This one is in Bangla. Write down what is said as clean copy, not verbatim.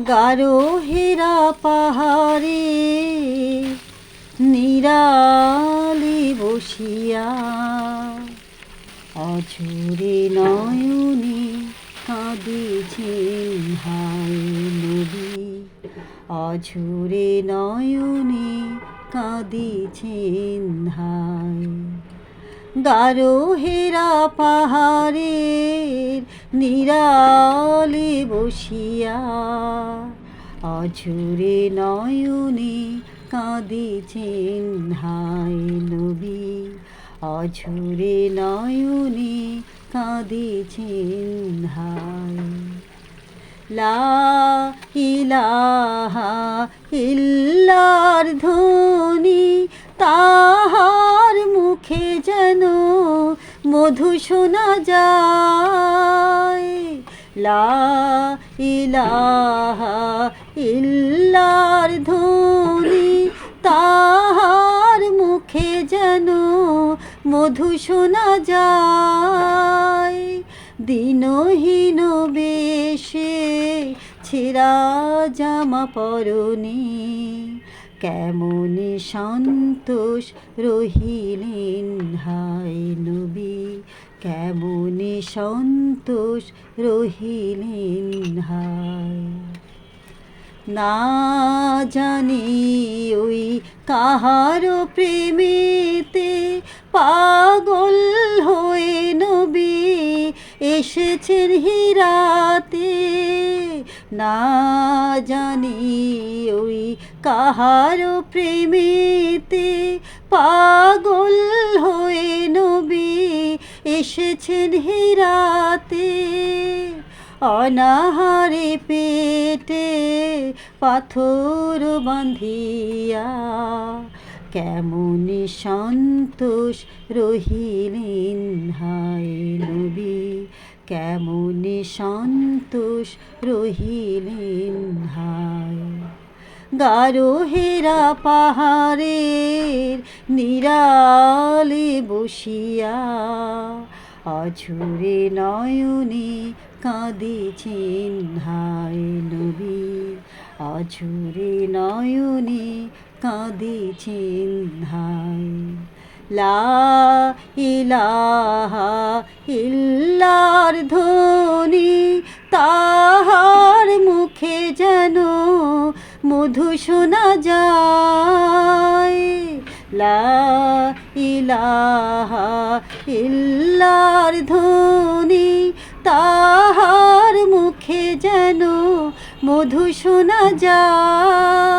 গারো হেরা পাহাড়ে নিরালি বসিয়া অঝরে নয়নে কাঁদিছেন হায় নবী, অঝরে নয়নে কাঁদিছেন হায়। গারো হেরা পাহাড়ের নিরালে বসিয়া অঝরে নয়নে কাঁদিছেন হায় নবী, অঝরে নয়নে কাঁদিছেন হায়। লা ইলাহা ইল্লার ধ্বনি তাহার মুখে যেন মধু শোনা যায়। লা ইলাহা ইল্লার ধ্বনি তাহার মুখে যেন মধু শোনা যায়। দিনহীন বেশে ছেঁড়া জামা পরনে কেমন সন্তোষ রহিলেন হায় নবী, কেমন সন্তোষ রহিলেন হায়। না জানি ওই কাহার প্রেমেতে পাগল হয়ে নবী এসেছেন হিরাতে। না জানি ওই কাহার প্রেমেতে পাগল হয়ে নবী এসেছেন হিরাতে। অনাহারে পেটে পাথর বাঁধিয়া কেমন সন্তোষ রহিলেন হায় নবী, কেমন সন্তোষ রহিলেন হায়। গারো হেরা পাহাড়ের নিরালে বসিয়া অঝরে নয়নে কাঁদিছেন হায় নবী, অঝরে নয়নে কাঁদিছেন হায়। লা ইলাহা ইল্লার ধ্বনি তাহার মুখে যেন মধু শোনা যায়। লা ইলাহা ইল্লার ধ্বনি তাহার মুখে যেন মধু শোনা যায়।